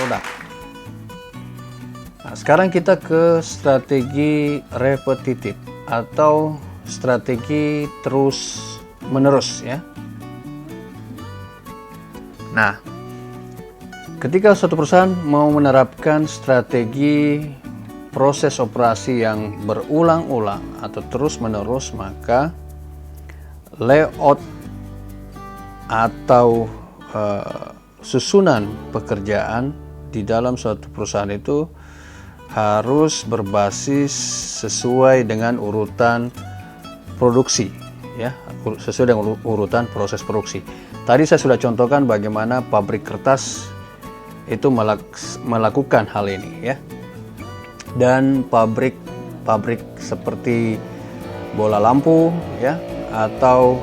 produk. Nah, sekarang kita ke strategi repetitif atau strategi terus menerus ya. Nah, ketika suatu perusahaan mau menerapkan strategi proses operasi yang berulang-ulang atau terus menerus, maka layout atau susunan pekerjaan di dalam suatu perusahaan itu harus berbasis sesuai dengan urutan produksi ya, sesuai dengan urutan proses produksi. Tadi saya sudah contohkan bagaimana pabrik kertas itu melakukan hal ini ya. Dan pabrik seperti bola lampu ya, atau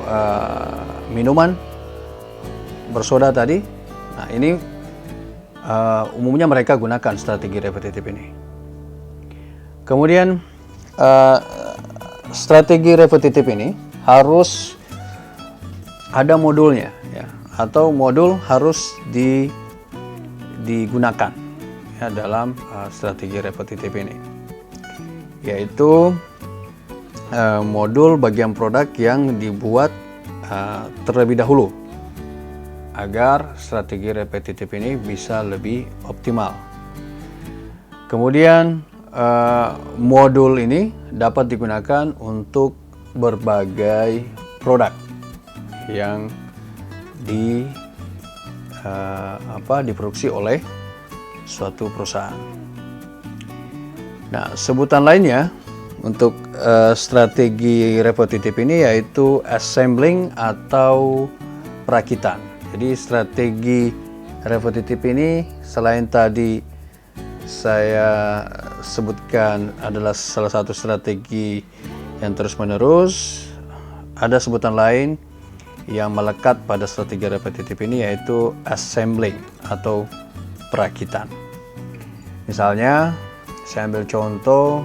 minuman bersoda tadi. Nah, ini umumnya mereka gunakan strategi repetitif ini. Kemudian strategi repetitif ini harus ada modulnya ya, atau modul harus digunakan ya dalam strategi repetitif ini, yaitu modul bagian produk yang dibuat terlebih dahulu agar strategi repetitif ini bisa lebih optimal. Kemudian modul ini dapat digunakan untuk berbagai produk yang diproduksi oleh suatu perusahaan. Nah, sebutan lainnya untuk strategi repetitif ini yaitu assembling atau perakitan. Jadi strategi repetitif ini selain tadi saya sebutkan adalah salah satu strategi yang terus-menerus, ada sebutan lain yang melekat pada strategi repetitif ini yaitu assembling atau perakitan. Misalnya, saya ambil contoh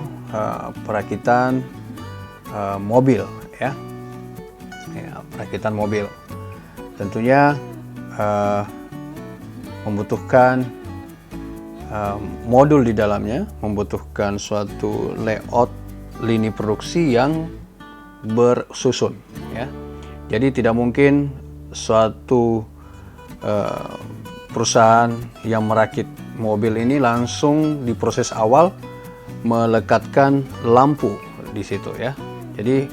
perakitan mobil ya. Perakitan mobil tentunya membutuhkan modul di dalamnya, membutuhkan suatu layout lini produksi yang bersusun ya. Jadi tidak mungkin suatu perusahaan yang merakit mobil ini langsung di proses awal melekatkan lampu di situ ya. Jadi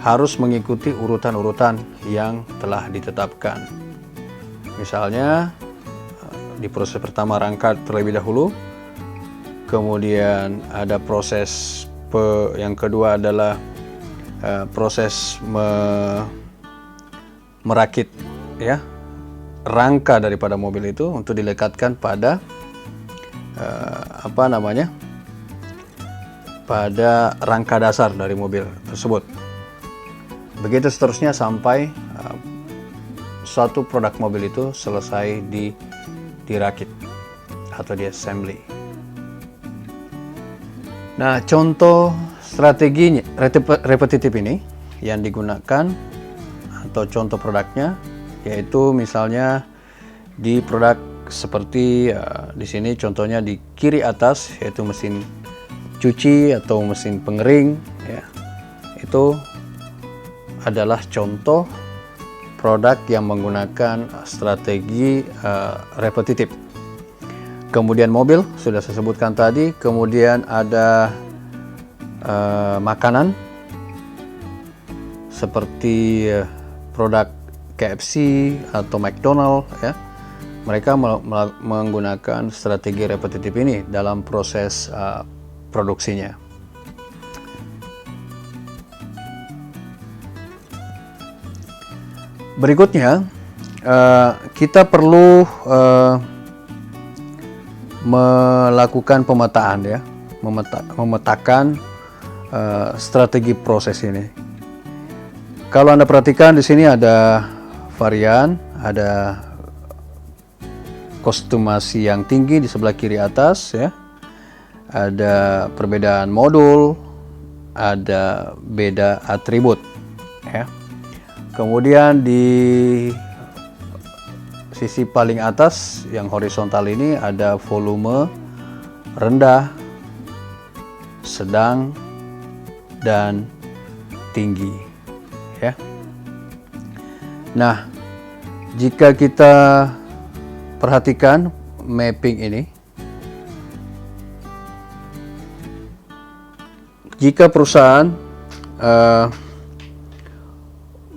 harus mengikuti urutan-urutan yang telah ditetapkan. Misalnya di proses pertama rangka terlebih dahulu, kemudian ada proses yang kedua adalah proses merakit ya rangka daripada mobil itu untuk dilekatkan pada pada rangka dasar dari mobil tersebut. Begitu seterusnya sampai suatu produk mobil itu selesai dirakit atau diassembly. Nah, contoh strategi repetitif ini yang digunakan atau contoh produknya yaitu misalnya di produk seperti di sini contohnya di kiri atas yaitu mesin cuci atau mesin pengering ya. Itu adalah contoh produk yang menggunakan strategi repetitif. Kemudian mobil sudah saya sebutkan tadi, kemudian ada makanan seperti produk KFC atau McDonald ya. Mereka menggunakan strategi repetitif ini dalam proses produksinya. Berikutnya kita perlu melakukan pemetaan ya, memetakan strategi proses ini. Kalau Anda perhatikan di sini ada varian, ada kostumasi yang tinggi di sebelah kiri atas ya. Ada perbedaan modul, ada beda atribut ya. Kemudian di sisi paling atas yang horizontal ini ada volume rendah, sedang, dan tinggi, ya. Nah, jika kita perhatikan mapping ini, jika perusahaan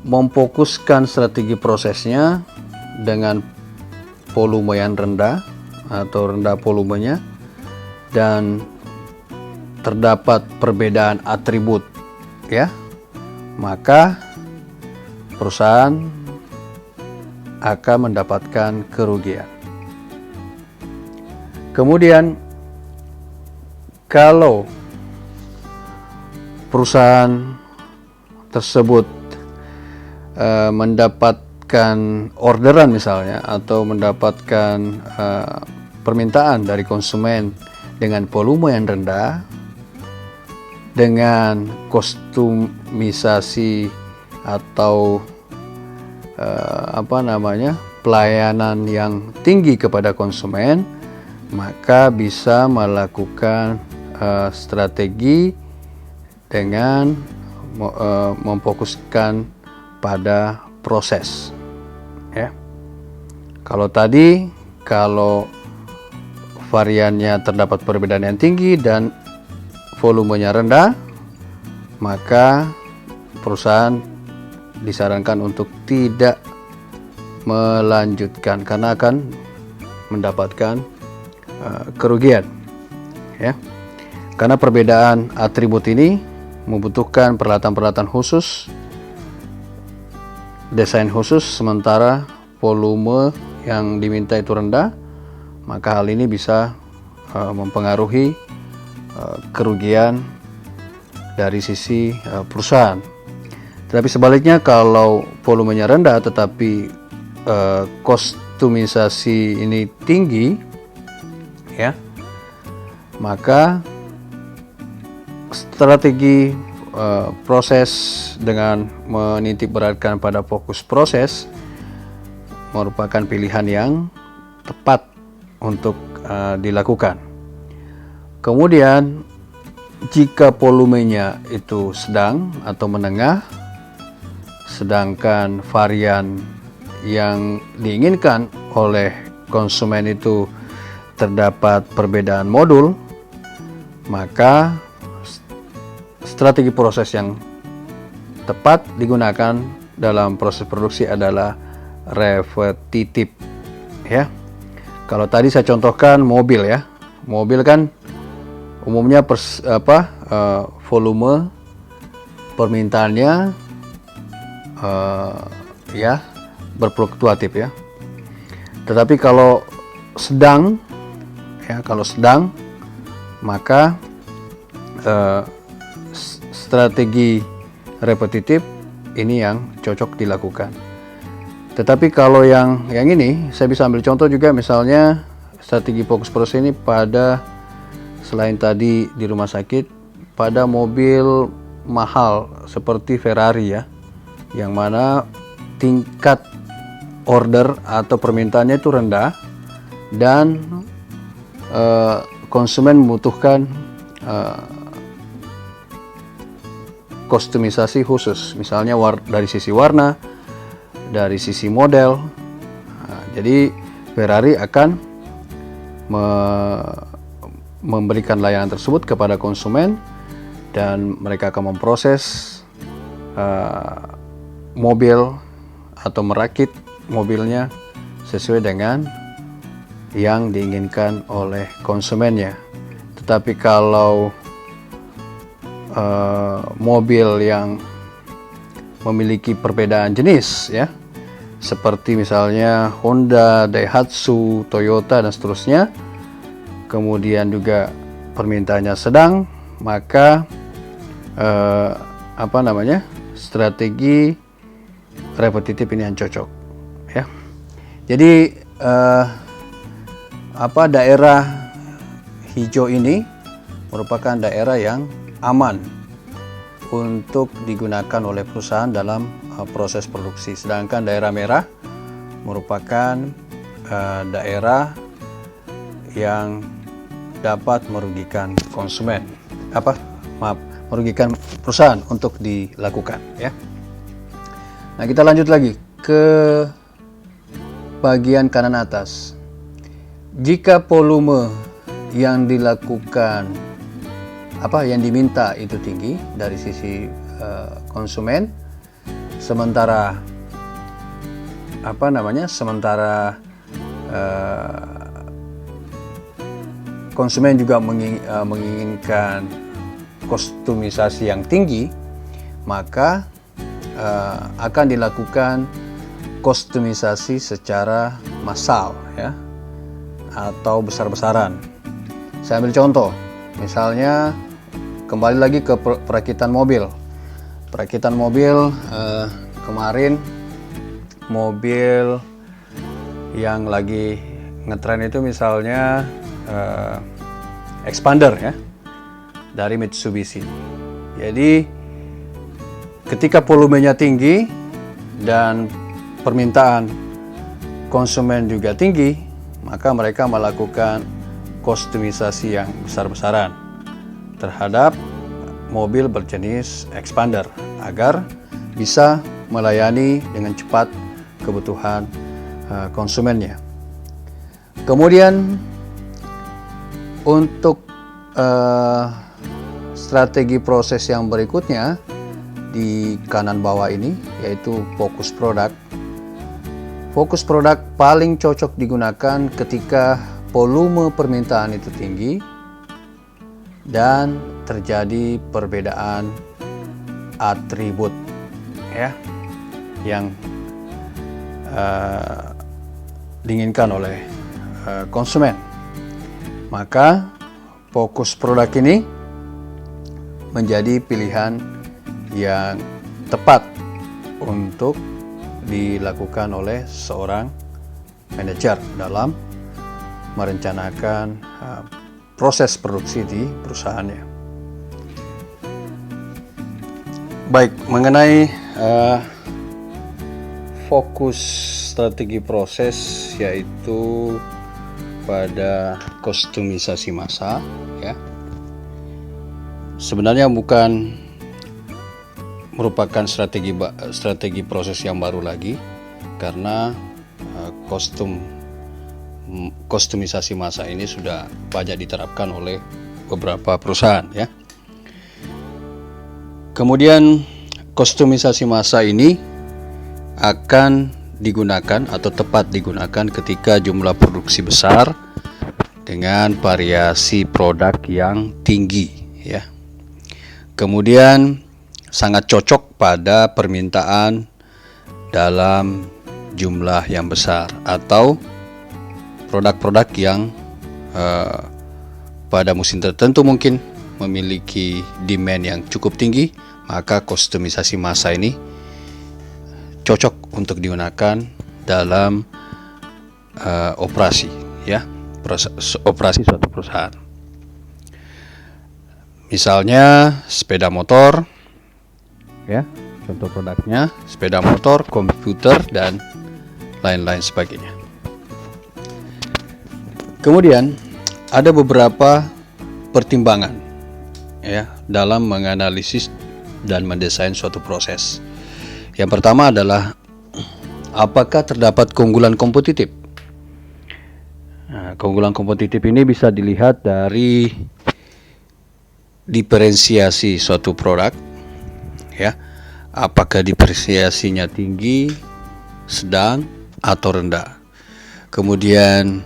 memfokuskan strategi prosesnya dengan volume yang rendah atau rendah volumenya, dan terdapat perbedaan atribut, ya, maka perusahaan akan mendapatkan kerugian. Kemudian kalau perusahaan tersebut mendapatkan orderan misalnya, atau mendapatkan permintaan dari konsumen dengan volume yang rendah, dengan kostumisasi atau pelayanan yang tinggi kepada konsumen, maka bisa melakukan strategi dengan memfokuskan pada proses, ya. Kalau variannya terdapat perbedaan yang tinggi dan volumenya rendah, maka perusahaan disarankan untuk tidak melanjutkan karena akan mendapatkan kerugian, ya. Karena perbedaan atribut ini membutuhkan peralatan-peralatan khusus, desain khusus, sementara volume yang diminta itu rendah, maka hal ini bisa mempengaruhi kerugian dari sisi perusahaan. Tetapi sebaliknya, kalau volumenya rendah tetapi kostumisasi ini tinggi, ya, maka strategi proses dengan menitik beratkan pada fokus proses merupakan pilihan yang tepat untuk dilakukan. Kemudian jika volumenya itu sedang atau menengah, sedangkan varian yang diinginkan oleh konsumen itu terdapat perbedaan modul, maka strategi proses yang tepat digunakan dalam proses produksi adalah repetitif, ya. Kalau tadi saya contohkan mobil, ya. Mobil kan umumnya volume permintaannya ya berfluktuatif, ya. Tetapi kalau sedang, ya, maka strategi repetitif ini yang cocok dilakukan. Tetapi kalau yang ini, saya bisa ambil contoh juga, misalnya strategi fokus proses ini pada, selain tadi di rumah sakit, pada mobil mahal seperti Ferrari, ya, yang mana tingkat order atau permintaannya itu rendah dan konsumen membutuhkan kostumisasi khusus, misalnya dari sisi warna, dari sisi model. Nah, jadi Ferrari akan memberikan layanan tersebut kepada konsumen, dan mereka akan memproses mobil atau merakit mobilnya sesuai dengan yang diinginkan oleh konsumennya. Tetapi kalau mobil yang memiliki perbedaan jenis, ya, seperti misalnya Honda, Daihatsu, Toyota dan seterusnya, kemudian juga permintaannya sedang, maka strategi repetitif ini yang cocok, ya. Jadi daerah hijau ini merupakan daerah yang aman untuk digunakan oleh perusahaan dalam proses produksi, sedangkan daerah merah merupakan daerah yang dapat merugikan konsumen, merugikan perusahaan untuk dilakukan, ya. Nah, kita lanjut lagi ke bagian kanan atas. Jika volume yang dilakukan yang diminta itu tinggi dari sisi konsumen, sementara konsumen juga menginginkan kostumisasi yang tinggi, maka akan dilakukan kostumisasi secara massal, ya, atau besar-besaran. Saya ambil contoh, misalnya kembali lagi ke perakitan mobil. Perakitan mobil, kemarin mobil yang lagi ngetren itu misalnya Expander, ya, dari Mitsubishi. Jadi ketika volumenya tinggi dan permintaan konsumen juga tinggi, maka mereka melakukan kostumisasi yang besar-besaran terhadap mobil berjenis Expander agar bisa melayani dengan cepat kebutuhan konsumennya. Kemudian untuk strategi proses yang berikutnya di kanan bawah ini, yaitu fokus produk. Fokus produk paling cocok digunakan ketika volume permintaan itu tinggi dan terjadi perbedaan atribut, ya, yang diinginkan oleh konsumen. Maka fokus produk ini menjadi pilihan yang tepat untuk dilakukan oleh seorang manajer dalam merencanakan proses produksi di perusahaannya. Baik, mengenai fokus strategi proses, yaitu pada kostumisasi massa, ya. Sebenarnya bukan merupakan strategi proses yang baru lagi, karena kostumisasi massa ini sudah banyak diterapkan oleh beberapa perusahaan, ya. Kemudian kostumisasi massa ini akan digunakan atau tepat digunakan ketika jumlah produksi besar dengan variasi produk yang tinggi, ya. Kemudian sangat cocok pada permintaan dalam jumlah yang besar atau produk-produk yang pada musim tertentu mungkin memiliki demand yang cukup tinggi, maka kostumisasi massa ini cocok untuk digunakan dalam operasi, ya, operasi suatu perusahaan. Misalnya sepeda motor, ya, contoh produknya sepeda motor, komputer, dan lain-lain sebagainya. Kemudian ada beberapa pertimbangan, ya, dalam menganalisis dan mendesain suatu proses. Yang pertama adalah apakah terdapat keunggulan kompetitif. Nah, keunggulan kompetitif ini bisa dilihat dari diferensiasi suatu produk, ya, apakah diferensiasinya tinggi, sedang, atau rendah. Kemudian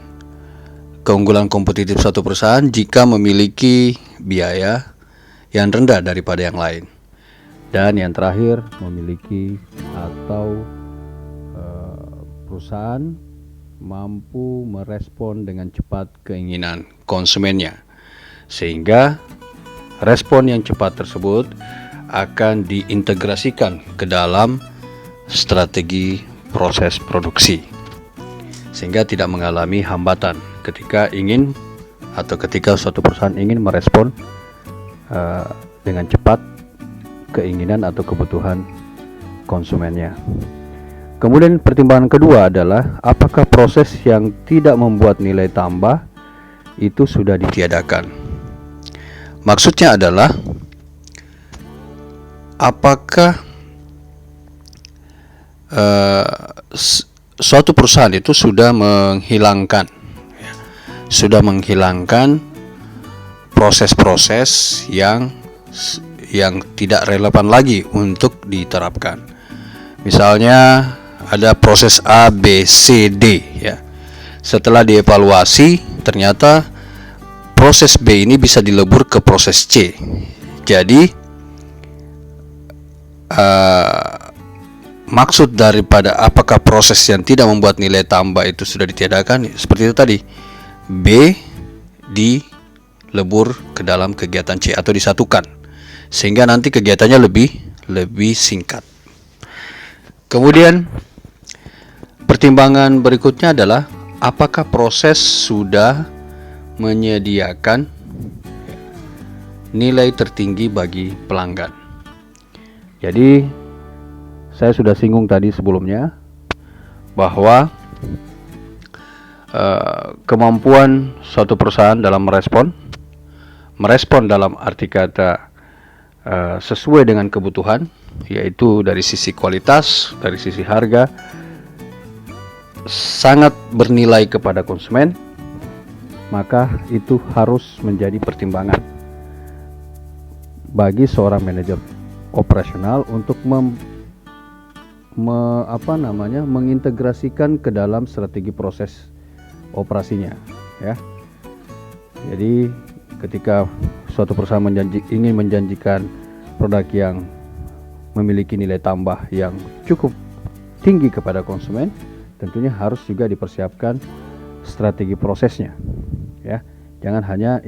keunggulan kompetitif suatu perusahaan jika memiliki biaya yang rendah daripada yang lain. Dan yang terakhir, memiliki atau perusahaan mampu merespon dengan cepat keinginan konsumennya, sehingga respon yang cepat tersebut akan diintegrasikan ke dalam strategi proses produksi, sehingga tidak mengalami hambatan ketika suatu perusahaan ingin merespon dengan cepat keinginan atau kebutuhan konsumennya. Kemudian pertimbangan kedua adalah apakah proses yang tidak membuat nilai tambah itu sudah ditiadakan. Maksudnya adalah apakah suatu perusahaan itu sudah menghilangkan proses-proses yang tidak relevan lagi untuk diterapkan. Misalnya ada proses A, B, C, D ya. Setelah dievaluasi ternyata proses B ini bisa dilebur ke proses C. Jadi maksud daripada apakah proses yang tidak membuat nilai tambah itu sudah ditiadakan, seperti itu tadi, B dilebur ke dalam kegiatan C atau disatukan sehingga nanti kegiatannya lebih singkat. Kemudian pertimbangan berikutnya adalah apakah proses sudah menyediakan nilai tertinggi bagi pelanggan. Jadi saya sudah singgung tadi sebelumnya bahwa kemampuan suatu perusahaan dalam merespon dalam arti kata sesuai dengan kebutuhan, yaitu dari sisi kualitas, dari sisi harga, sangat bernilai kepada konsumen, maka itu harus menjadi pertimbangan bagi seorang manajer operasional untuk mengintegrasikan ke dalam strategi proses operasinya ya. Jadi ketika suatu perusahaan ingin menjanjikan produk yang memiliki nilai tambah yang cukup tinggi kepada konsumen, tentunya harus juga dipersiapkan strategi prosesnya ya. Jangan hanya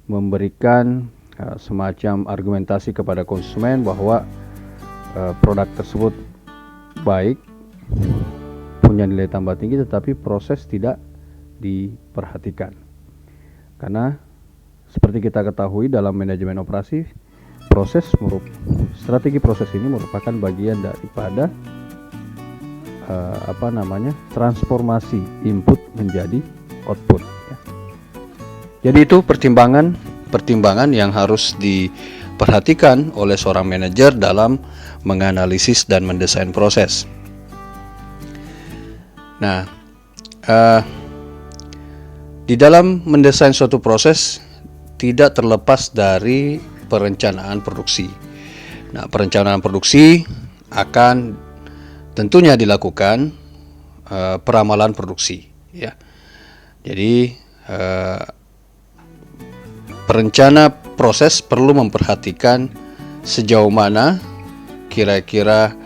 memberikan semacam argumentasi kepada konsumen bahwa produk tersebut baik, punya nilai tambah tinggi, tetapi proses tidak diperhatikan. Karena seperti kita ketahui dalam manajemen operasi, strategi proses ini merupakan bagian daripada transformasi input menjadi output ya. Jadi itu pertimbangan yang harus diperhatikan oleh seorang manajer dalam menganalisis dan mendesain proses. Nah, di dalam mendesain suatu proses tidak terlepas dari perencanaan produksi. Nah, perencanaan produksi akan tentunya dilakukan peramalan produksi ya. Jadi perencana proses perlu memperhatikan sejauh mana kira-kira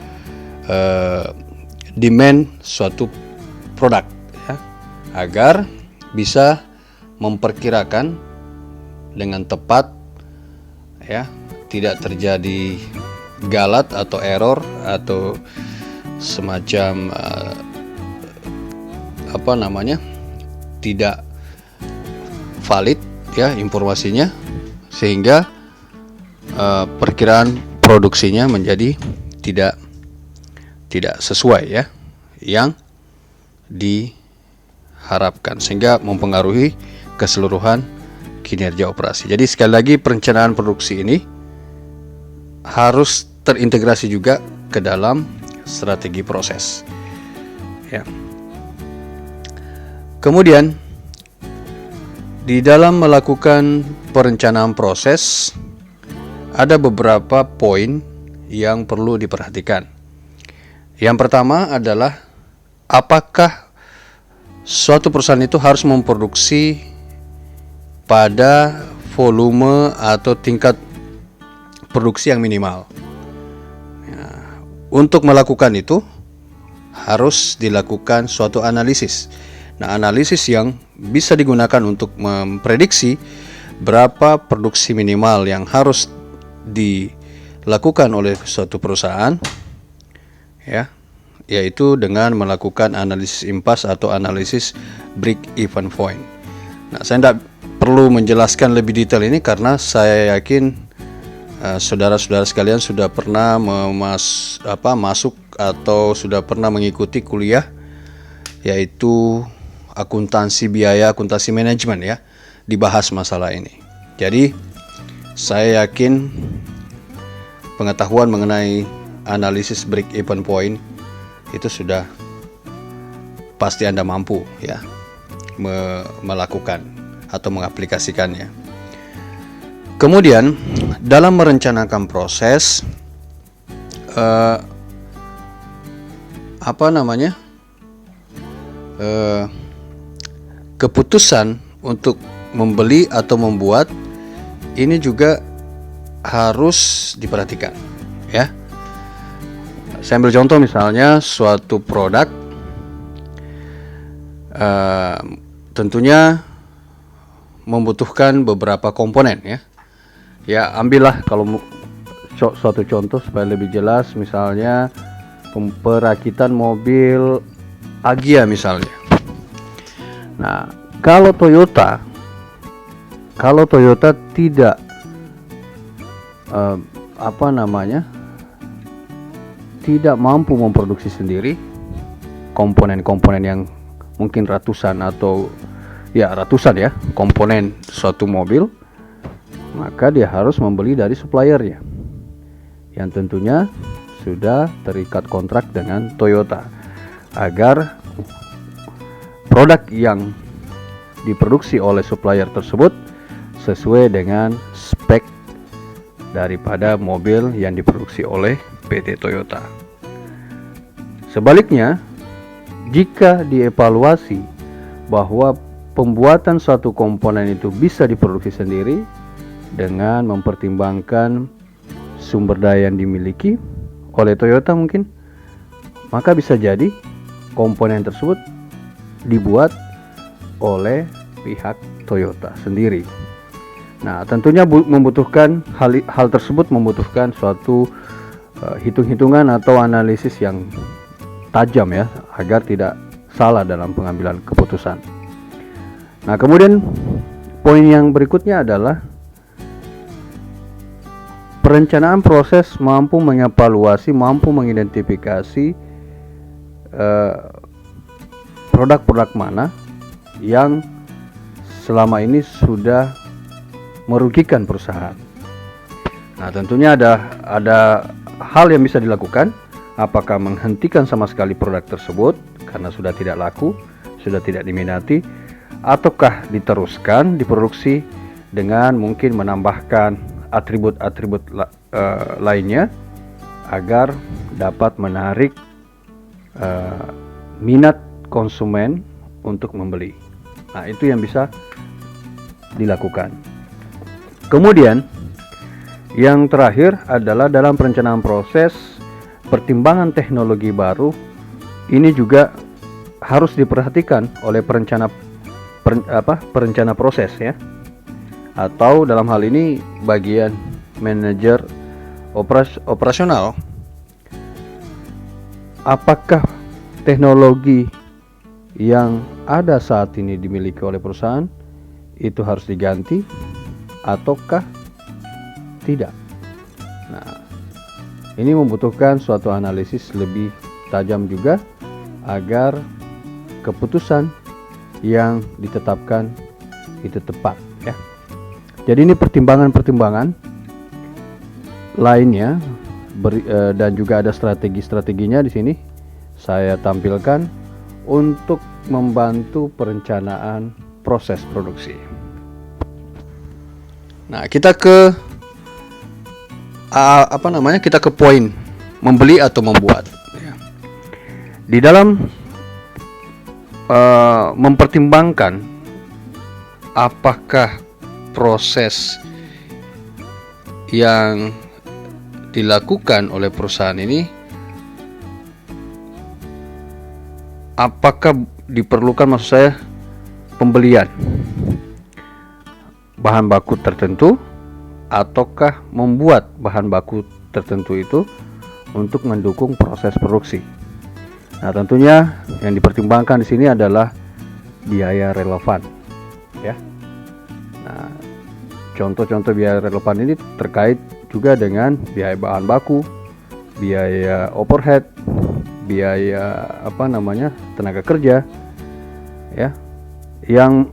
demand suatu produk ya, agar bisa memperkirakan dengan tepat ya, tidak terjadi galat atau error atau semacam tidak valid ya informasinya, sehingga perkiraan produksinya menjadi tidak sesuai ya yang diharapkan, sehingga mempengaruhi keseluruhan kinerja operasi. Jadi sekali lagi, perencanaan produksi ini harus terintegrasi juga ke dalam strategi proses ya. Kemudian di dalam melakukan perencanaan proses ada beberapa poin yang perlu diperhatikan. Yang pertama adalah apakah suatu perusahaan itu harus memproduksi pada volume atau tingkat produksi yang minimal. Untuk melakukan itu harus dilakukan suatu analisis. Nah, analisis yang bisa digunakan untuk memprediksi berapa produksi minimal yang harus dilakukan oleh suatu perusahaan ya, yaitu dengan melakukan analisis impas atau analisis break even point. Nah, saya tidak perlu menjelaskan lebih detail ini karena saya yakin saudara-saudara sekalian sudah pernah masuk atau sudah pernah mengikuti kuliah yaitu akuntansi biaya, akuntansi manajemen ya, dibahas masalah ini. Jadi saya yakin pengetahuan mengenai analisis break even point itu sudah pasti Anda mampu ya melakukan atau mengaplikasikannya. Kemudian dalam merencanakan proses keputusan untuk membeli atau membuat ini juga harus diperhatikan ya. Saya ambil contoh misalnya suatu produk tentunya membutuhkan beberapa komponen ya. Ya ambillah kalau suatu contoh supaya lebih jelas, misalnya perakitan mobil Agya misalnya. Nah, kalau Toyota tidak tidak mampu memproduksi sendiri komponen-komponen yang mungkin ratusan ya komponen suatu mobil, maka dia harus membeli dari suppliernya yang tentunya sudah terikat kontrak dengan Toyota agar produk yang diproduksi oleh supplier tersebut sesuai dengan spek daripada mobil yang diproduksi oleh PT Toyota. Sebaliknya, jika dievaluasi bahwa pembuatan suatu komponen itu bisa diproduksi sendiri dengan mempertimbangkan sumber daya yang dimiliki oleh Toyota mungkin, maka bisa jadi komponen tersebut dibuat oleh pihak Toyota sendiri. Nah, tentunya membutuhkan hal tersebut membutuhkan suatu hitung-hitungan atau analisis yang tajam ya, agar tidak salah dalam pengambilan keputusan. Nah, kemudian poin yang berikutnya adalah perencanaan proses mampu mengevaluasi, mampu mengidentifikasi produk-produk mana yang selama ini sudah merugikan perusahaan. Nah, tentunya ada hal yang bisa dilakukan, apakah menghentikan sama sekali produk tersebut karena sudah tidak laku, sudah tidak diminati, ataukah diteruskan diproduksi dengan mungkin menambahkan atribut-atribut lainnya agar dapat menarik minat konsumen untuk membeli. Nah, itu yang bisa dilakukan. Kemudian yang terakhir adalah dalam perencanaan proses, pertimbangan teknologi baru ini juga harus diperhatikan oleh perencana proses ya, atau dalam hal ini bagian manajer operasional. Apakah teknologi yang ada saat ini dimiliki oleh perusahaan itu harus diganti ataukah tidak? Nah, ini membutuhkan suatu analisis lebih tajam juga agar keputusan yang ditetapkan itu tepat ya. Jadi ini pertimbangan-pertimbangan lainnya dan juga ada strategi-strateginya di sini saya tampilkan untuk membantu perencanaan proses produksi. Nah, kita ke poin membeli atau membuat. Di dalam mempertimbangkan apakah proses yang dilakukan oleh perusahaan ini, apakah diperlukan, maksud saya, pembelian bahan baku tertentu ataukah membuat bahan baku tertentu itu untuk mendukung proses produksi. Nah, tentunya yang dipertimbangkan di sini adalah biaya relevan ya. Nah, contoh-contoh biaya relevan ini terkait juga dengan biaya bahan baku, biaya overhead, biaya tenaga kerja, ya. Yang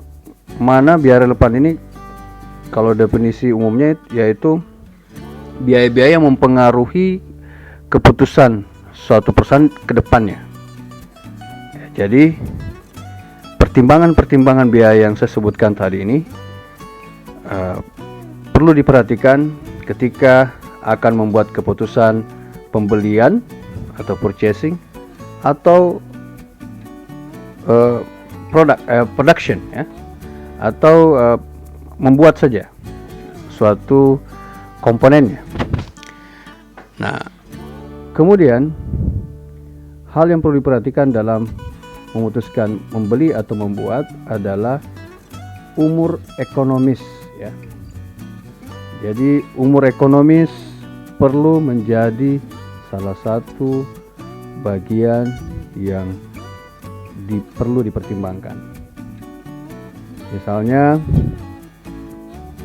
mana biaya relevan ini kalau definisi umumnya yaitu biaya-biaya yang mempengaruhi keputusan suatu perusahaan ke depannya. Jadi pertimbangan-pertimbangan biaya yang saya sebutkan tadi ini perlu diperhatikan ketika akan membuat keputusan pembelian atau purchasing atau production, ya, atau membuat saja suatu komponennya. Nah, kemudian hal yang perlu diperhatikan dalam memutuskan membeli atau membuat adalah umur ekonomis, ya. Jadi umur ekonomis perlu menjadi salah satu bagian yang perlu dipertimbangkan. Misalnya,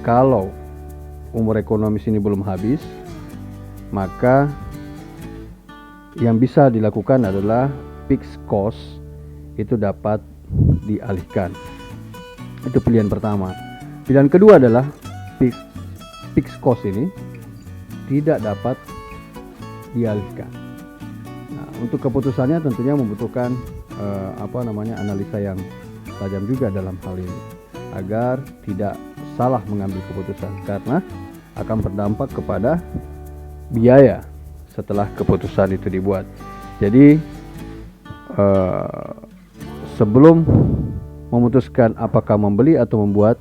kalau umur ekonomis ini belum habis, maka yang bisa dilakukan adalah fixed cost itu dapat dialihkan. Itu pilihan pertama. Pilihan kedua adalah fixed cost ini tidak dapat dialihkan. Nah, untuk keputusannya tentunya membutuhkan analisa yang tajam juga dalam hal ini agar tidak salah mengambil keputusan, karena akan berdampak kepada biaya setelah keputusan itu dibuat. Jadi sebelum memutuskan apakah membeli atau membuat,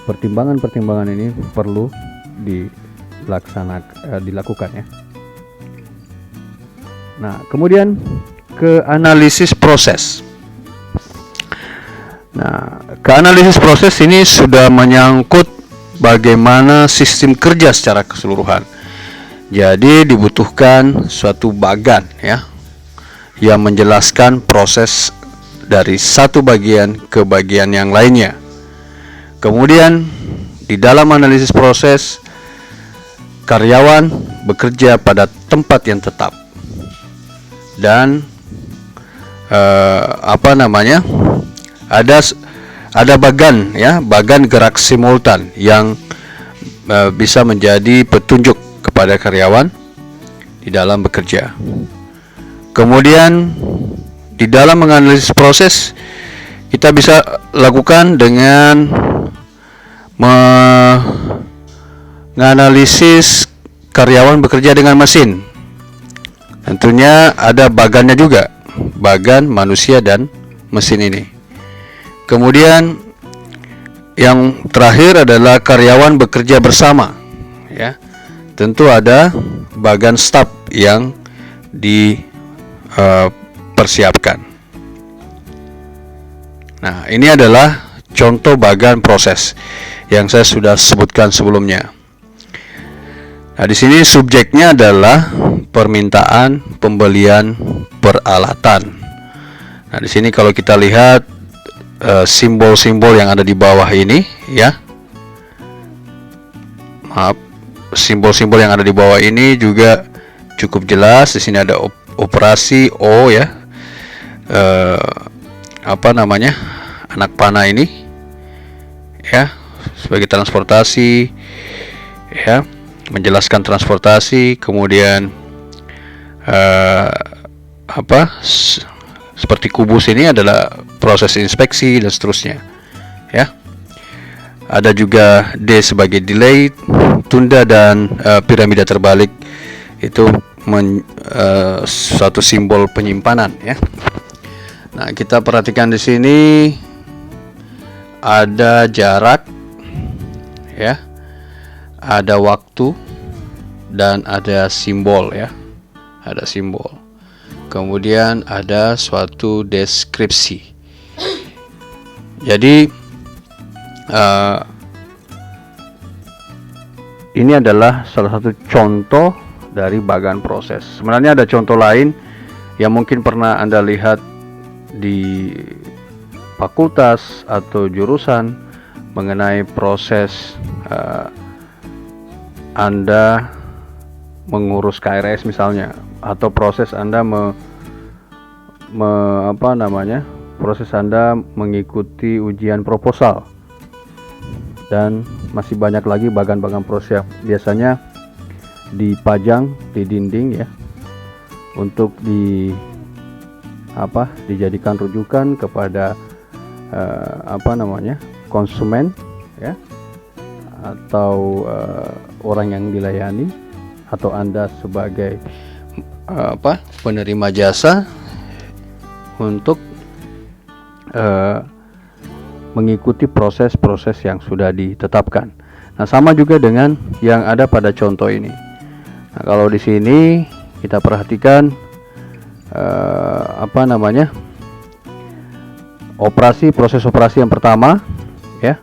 pertimbangan-pertimbangan ini perlu dilakukan, ya. Nah, kemudian ke analisis proses. Nah, ke analisis proses ini sudah menyangkut bagaimana sistem kerja secara keseluruhan. Jadi dibutuhkan suatu bagan, ya, yang menjelaskan proses dari satu bagian ke bagian yang lainnya. Kemudian di dalam analisis proses, karyawan bekerja pada tempat yang tetap dan ada bagan, ya, bagan gerak simultan yang bisa menjadi petunjuk kepada karyawan di dalam bekerja. Kemudian di dalam menganalisis proses, kita bisa lakukan dengan menganalisis karyawan bekerja dengan mesin. Tentunya ada bagannya juga, bagan manusia dan mesin ini. Kemudian yang terakhir adalah karyawan bekerja bersama, ya. Tentu ada bagan staf yang dipersiapkan. Nah, ini adalah contoh bagan proses yang saya sudah sebutkan sebelumnya. Nah, di sini subjeknya adalah permintaan pembelian peralatan. Nah, di sini kalau kita lihat simbol-simbol yang ada di bawah ini, ya. Simbol-simbol yang ada di bawah ini juga cukup jelas. Di sini ada operasi O, ya. Anak panah ini, ya, sebagai transportasi, ya, menjelaskan transportasi. Kemudian seperti kubus ini adalah proses inspeksi dan seterusnya, ya. Ada juga D sebagai delay, tunda, dan piramida terbalik itu suatu simbol penyimpanan, ya. Nah, kita perhatikan di sini ada jarak, ya, ada waktu, dan ada simbol, ya. Ada simbol. Kemudian ada suatu deskripsi. Jadi ini adalah salah satu contoh dari bagan proses. Sebenarnya ada contoh lain yang mungkin pernah Anda lihat di fakultas atau jurusan mengenai proses Anda mengurus KRS misalnya, atau proses Anda proses Anda mengikuti ujian proposal, dan masih banyak lagi bagan-bagan proses yang biasanya dipajang di dinding ya, untuk dijadikan rujukan kepada konsumen ya, atau orang yang dilayani, atau Anda sebagai penerima jasa untuk mengikuti proses-proses yang sudah ditetapkan. Nah, sama juga dengan yang ada pada contoh ini. Nah, kalau di sini kita perhatikan proses operasi yang pertama ya.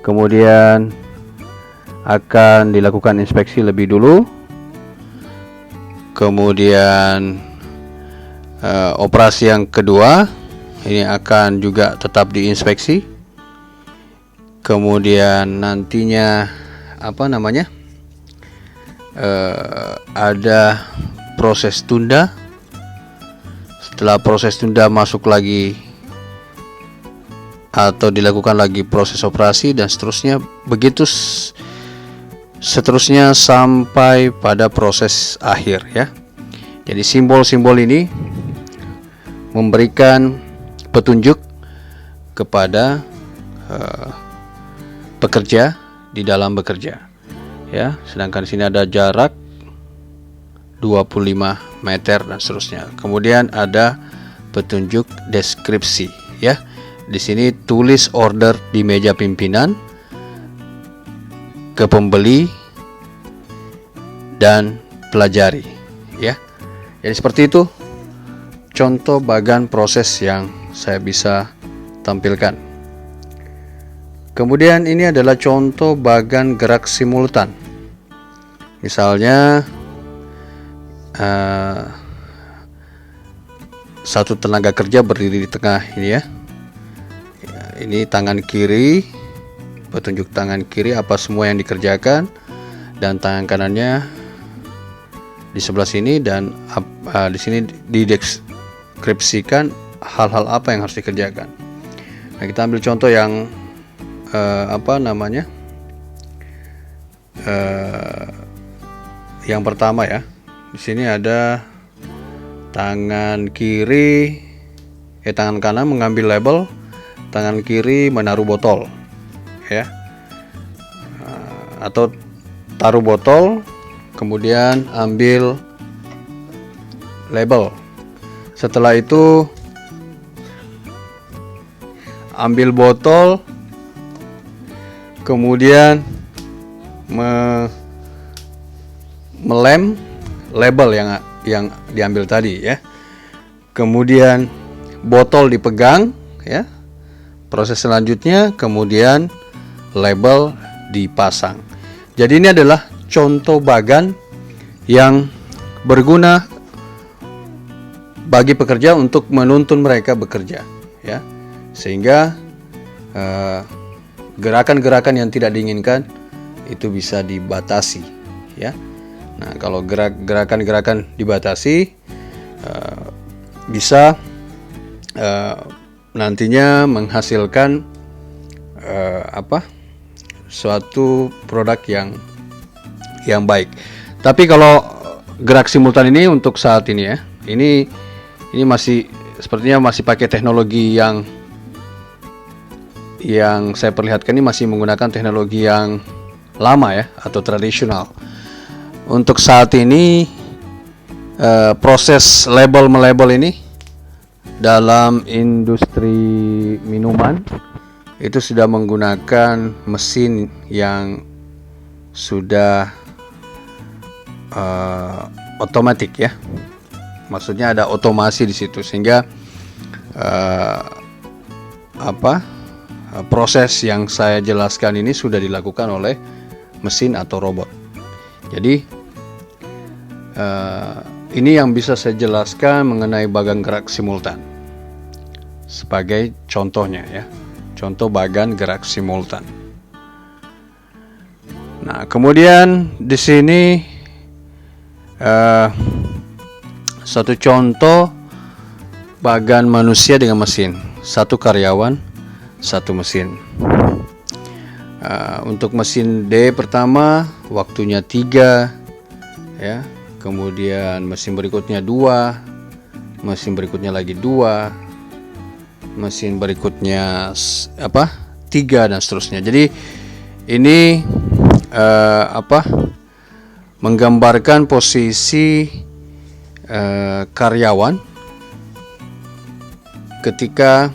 Kemudian akan dilakukan inspeksi lebih dulu. Kemudian operasi yang kedua ini akan juga tetap diinspeksi. Kemudian nantinya ada proses tunda. Setelah proses tunda masuk lagi atau dilakukan lagi proses operasi, dan seterusnya, begitu seterusnya sampai pada proses akhir ya. Jadi simbol-simbol ini memberikan petunjuk kepada pekerja di dalam bekerja ya. Sedangkan di sini ada jarak 25 meter dan seterusnya. Kemudian ada petunjuk deskripsi ya. Di sini tulis order di meja pimpinan ke pembeli dan pelajari ya. Jadi seperti itu contoh bagan proses yang saya bisa tampilkan. Kemudian ini adalah contoh bagan gerak simultan. Misalnya satu tenaga kerja berdiri di tengah ini ya. Ini tangan kiri, petunjuk tangan kiri apa semua yang dikerjakan, dan tangan kanannya di sebelah sini, dan di sini dideskripsikan hal-hal apa yang harus dikerjakan. Nah, kita ambil contoh yang yang pertama ya. Di sini ada tangan kanan mengambil label, tangan kiri menaruh botol ya, atau taruh botol kemudian ambil label. Setelah itu ambil botol, kemudian melem label yang diambil tadi ya. Kemudian botol dipegang ya. Proses selanjutnya kemudian label dipasang. Jadi ini adalah contoh bagan yang berguna bagi pekerja untuk menuntun mereka bekerja ya. Sehingga gerakan-gerakan yang tidak diinginkan itu bisa dibatasi ya. Nah, kalau gerakan-gerakan dibatasi bisa nantinya menghasilkan suatu produk yang baik. Tapi kalau gerak simultan ini untuk saat ini ya, ini masih sepertinya masih pakai teknologi yang saya perlihatkan ini masih menggunakan teknologi yang lama ya, atau tradisional. Untuk saat ini proses melabel ini dalam industri minuman itu sudah menggunakan mesin yang sudah otomatis ya. Maksudnya ada otomasi di situ, sehingga proses yang saya jelaskan ini sudah dilakukan oleh mesin atau robot. Jadi ini yang bisa saya jelaskan mengenai bagan gerak simultan sebagai contohnya ya, contoh bagan gerak simultan. Nah, kemudian di sini Satu contoh bagan manusia dengan mesin, satu karyawan, satu mesin. Untuk mesin D pertama waktunya 3 ya, kemudian mesin berikutnya 2, mesin berikutnya lagi 2, mesin berikutnya 3 dan seterusnya. Jadi ini menggambarkan posisi karyawan ketika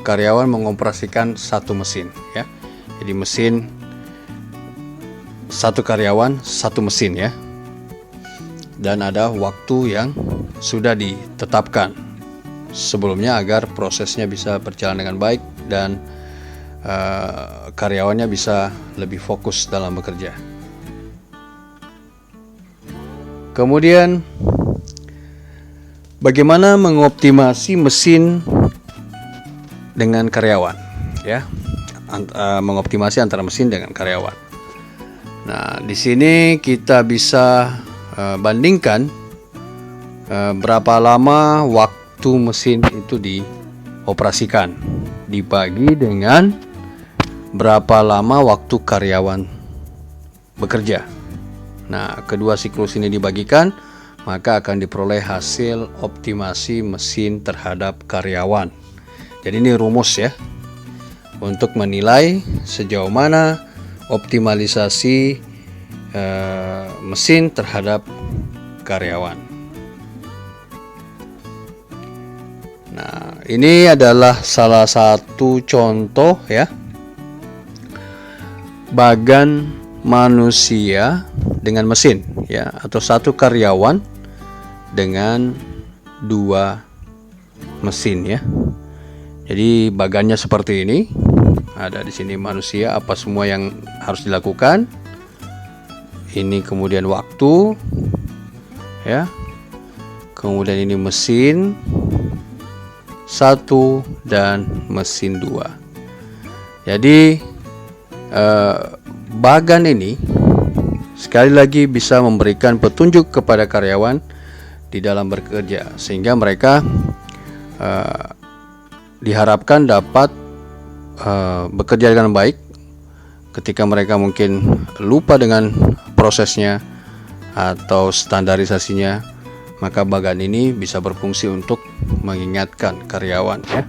karyawan mengoperasikan satu mesin ya. Jadi mesin satu karyawan satu mesin ya. Dan ada waktu yang sudah ditetapkan sebelumnya agar prosesnya bisa berjalan dengan baik dan karyawannya bisa lebih fokus dalam bekerja. Kemudian bagaimana mengoptimasi mesin dengan karyawan ya, mengoptimasi antara mesin dengan karyawan. Nah, di sini kita bisa bandingkan berapa lama waktu mesin itu dioperasikan dibagi dengan berapa lama waktu karyawan bekerja. Nah, kedua siklus ini dibagikan, maka akan diperoleh hasil optimasi mesin terhadap karyawan. Jadi ini rumus ya, untuk menilai sejauh mana optimalisasi mesin terhadap karyawan. Nah, ini adalah salah satu contoh ya, bagan manusia dengan mesin ya, atau satu karyawan dengan 2 mesin ya. Jadi bagannya seperti ini. Ada di sini manusia, apa semua yang harus dilakukan. Ini kemudian waktu ya. Kemudian ini mesin 1 dan mesin 2. Jadi bagan ini sekali lagi bisa memberikan petunjuk kepada karyawan di dalam bekerja, sehingga mereka diharapkan dapat bekerja dengan baik. Ketika mereka mungkin lupa dengan prosesnya atau standarisasinya, maka bagan ini bisa berfungsi untuk mengingatkan karyawan ya,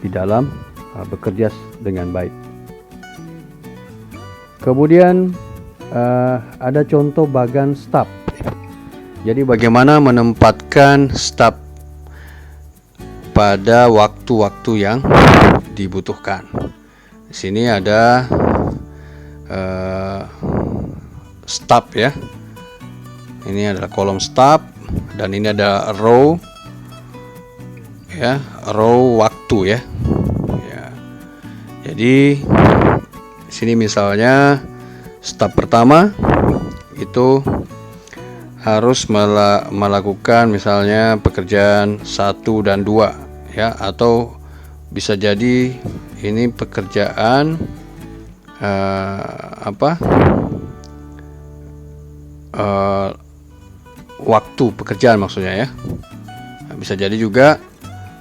di dalam bekerja dengan baik. Kemudian ada contoh bagan staf. Jadi bagaimana menempatkan staf pada waktu-waktu yang dibutuhkan. Di sini ada staf ya. Ini adalah kolom staf dan ini ada row ya, row waktu ya. Jadi di sini misalnya staf pertama itu harus melakukan misalnya pekerjaan 1 dan 2 ya, atau bisa jadi ini pekerjaan waktu pekerjaan maksudnya ya. Bisa jadi juga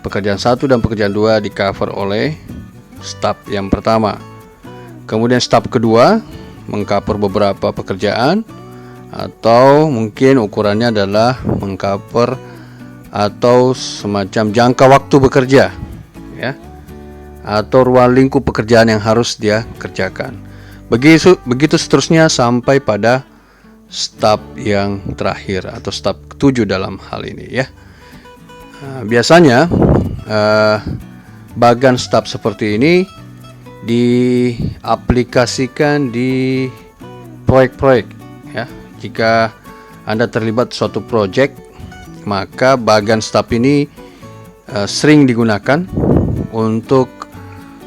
pekerjaan 1 dan pekerjaan 2 di cover oleh staf yang pertama. Kemudian staf kedua mengcover beberapa pekerjaan, atau mungkin ukurannya adalah mengcover atau semacam jangka waktu bekerja ya, atau ruang lingkup pekerjaan yang harus dia kerjakan. Begitu seterusnya sampai pada staf yang terakhir atau staf ke-7 dalam hal ini ya. Biasanya bagan staf seperti ini diaplikasikan di proyek-proyek ya. Jika Anda terlibat suatu proyek, maka bagan staf ini sering digunakan untuk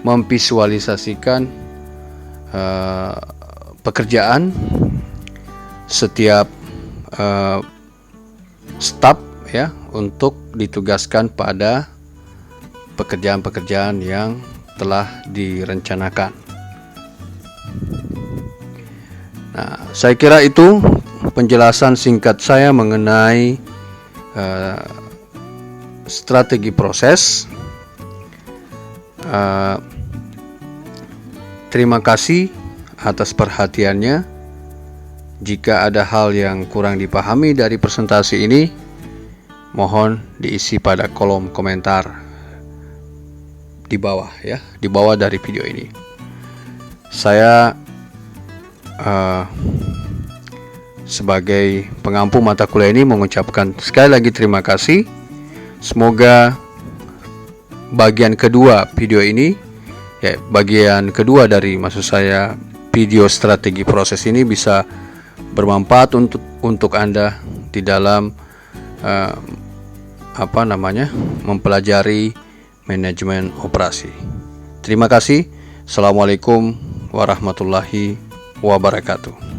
memvisualisasikan pekerjaan setiap staf ya, untuk ditugaskan pada pekerjaan-pekerjaan yang telah direncanakan. Nah, saya kira itu penjelasan singkat saya mengenai strategi proses. Terima kasih atas perhatiannya. Jika ada hal yang kurang dipahami dari presentasi ini, mohon diisi pada kolom komentar di bawah ya, di bawah dari video ini. Saya sebagai pengampu mata kuliah ini mengucapkan sekali lagi terima kasih. Semoga bagian kedua video ini, ya, bagian kedua dari maksud saya video strategi proses ini bisa bermanfaat untuk Anda di dalam mempelajari manajemen operasi. Terima kasih. Assalamualaikum warahmatullahi wabarakatuh.